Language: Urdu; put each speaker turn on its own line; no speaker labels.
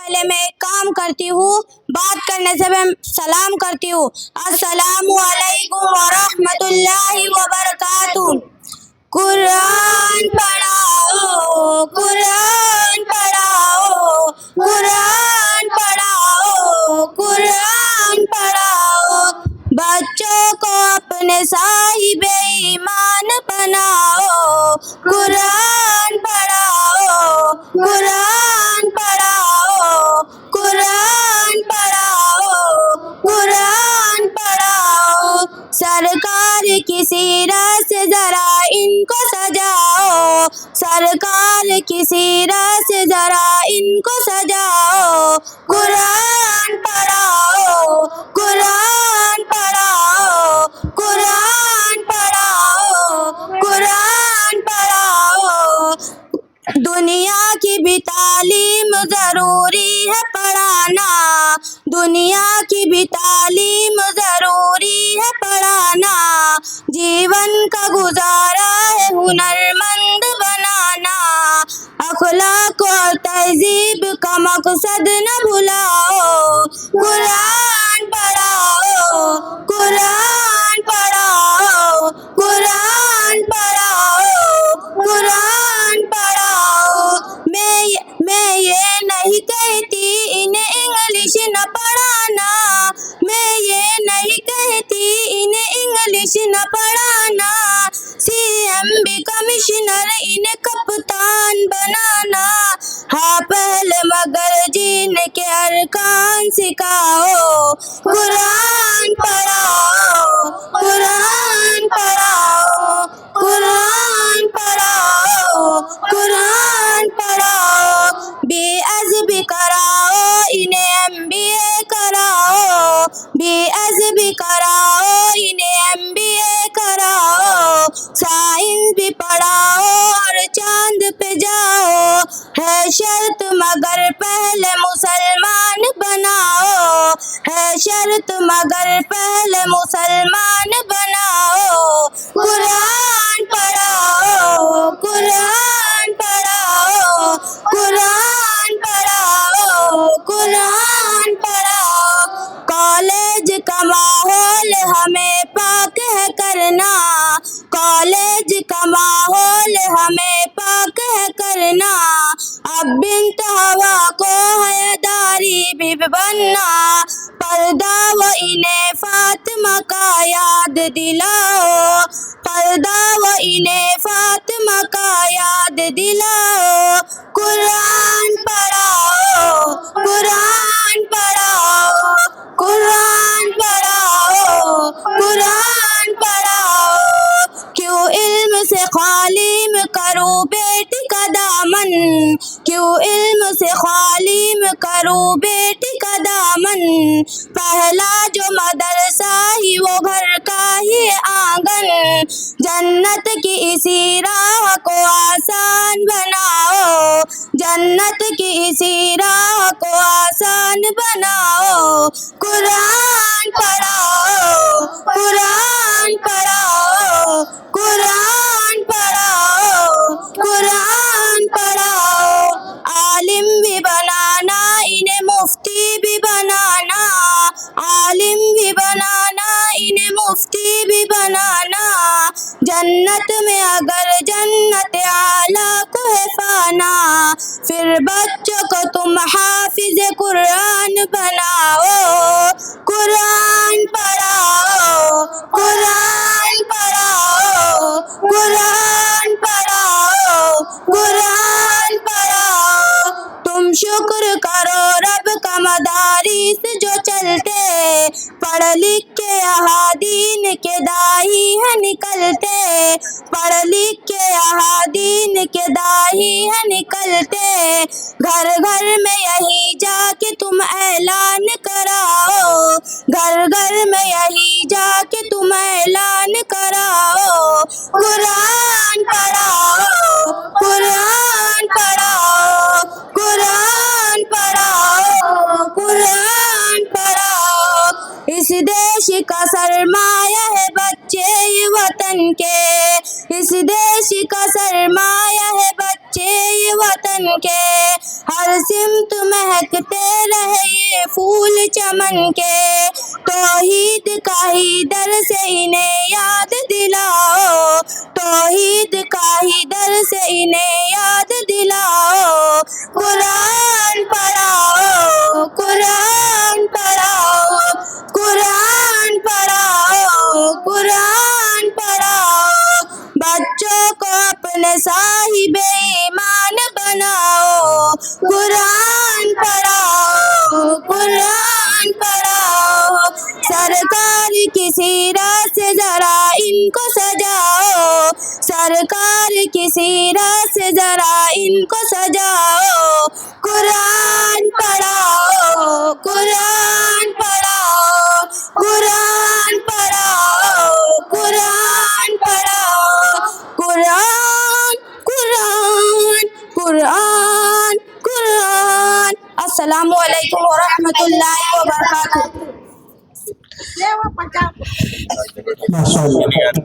پہلے میں ایک کام کرتی ہوں، بات کرنے سے میں سلام کرتی ہوں۔ السلام علیکم ورحمۃ اللہ وبرکاتہ۔ قرآن پڑھاؤ، قرآن پڑھاؤ، قرآن پڑھاؤ، قرآن پڑھاؤ۔ بچوں کو اپنے صاحب ایمان بناؤ، قرآن پڑھاؤ، قرآن پڑھاؤ، قرآن پڑھاؤ، قرآن پڑھاؤ۔ سرکار کی سیرت سے ذرا ان کو سجاؤ، سرکار کی سیرت سے ذرا ان کو سجاؤ۔ قرآن پڑھاؤ، قرآن پڑھاؤ، قرآن پڑھاؤ، قرآن پڑھاؤ۔ دنیا کی بھی تعلیم ضروری ہے پڑھانا، دنیا کی بھی تعلیم ضروری ہے پڑھانا۔ جیون کا گزارا ہے ہنرمند بنانا، اخلاق اور تہذیب کا مقصد نہ بھلاؤ۔ قرآن پڑھاؤ، قرآن پڑھاؤ، قرآن پڑھاؤ، قرآن پڑھاؤ۔ میں یہ نہیں کہتی انہیں انگلش نہ پڑھانا، میں یہ نہیں کہتی انہیں انگلش نہ پڑھانا۔ سی ایم بھی کمشنر انہیں کپتان بنانا۔ ہاں پہلے مگر جین کے ارکان سکھاؤ۔ قرآن پڑھاؤ، قرآن پڑھاؤ، قرآن پڑھاؤ، قرآن پڑھاؤ۔ بی ایس بھی کراؤ انہیں MBA کراؤ، بی ایس بھی کراؤ انہیں MBA کراؤ۔ سائنس بھی پڑھاؤ اور چاند پہ جاؤ، ہے شرط مگر پہلے مسلمان بناؤ، ہے شرط مگر پہلے مسلمان بناؤ۔ قرآن پڑھاؤ، قرآن پڑھاؤ، قرآن پڑھاؤ، قرآن پڑھاؤ۔ کالج کا ماحول ہمیں پاک ہے کرنا، کالج کا ماحول ہمیں پاک ہے کرنا۔ اب بنت ہوا کو حیاداری بھی بننا، پردہ و انہیں فاطمہ کا یاد دلاؤ، پردہ و انہیں فاطمہ کا یاد دلاؤ۔ قرآن پڑھاؤ، قرآن پڑھاؤ، قرآن پڑھاؤ، قرآن پڑھاؤ۔ کیوں علم سے خالی میں کروں بیٹی کا دامن، کیوں علم سے خالی میں کروں بیٹی کا دامن۔ پہلا جو مدرسہ ہی وہ گھر کا ہی آنگن، جنت کی اسی راہ کو آسان بناؤ، جنت کی اسی راہ کو آسان بناؤ۔ قرآن پڑھاؤ، قرآن پڑھاؤ، قرآن پڑھاؤ، قرآن پڑھاؤ۔ عالم بھی بنانا انہیں مفتی بھی بنانا، عالم بھی بنانا انہیں مفتی بھی بنانا۔ جنت میں اگر جنت اعلیٰ کو ہے پانا، پھر بچوں کو تم حافظ قرآن بناؤ۔ قرآن پڑھاؤ، قرآن پڑھاؤ، قرآن پڑھاؤ، قرآن پڑھاؤ۔ تم شکر کرو رب کا مدارس جو چلتے، پڑھ لکھ کے احادین کے داعی ہے نکلتے، پڑھ لکھ کے احادین کے داعی ہے نکلتے۔ گھر گھر میں یہی جا کے تم اعلان کراؤ، گھر گھر میں یہی جا کے تم اعلان کراؤ۔ قرآن پڑھاؤ، قرآن پڑھاؤ، قرآن پڑھاؤ، قرآن پڑھاؤ۔ اس دیش کا سرمایہ ہے بچے یہ وطن کے، اس دیش کا سرمایہ ہے بچے یہ وطن کے۔ ہر سمت مہکتے چمن کے توحید کا ہی درس انہیں یاد دلاؤ توحید کا ہی درس انہیں یاد دلاؤ قرآن پڑھاؤ قرآن پڑھاؤ قرآن پڑھاؤ قرآن پڑھاؤ بچوں کو اپنے صاحب ایمان بناؤ قرآن پڑھاؤ قرآن پڑھاؤ سرکار کی سیرت سے ذرا ان کو سجاؤ سرکار کی سیرت سے ذرا ان کو سجاؤ قرآن پڑھاؤ قرآن پڑھاؤ قرآن پڑھاؤ قرآن پڑھاؤ قرآن قرآن قرآن قرآن السلام علیکم ورحمۃ اللہ وبرکاتہ.
ماشاء اللہ.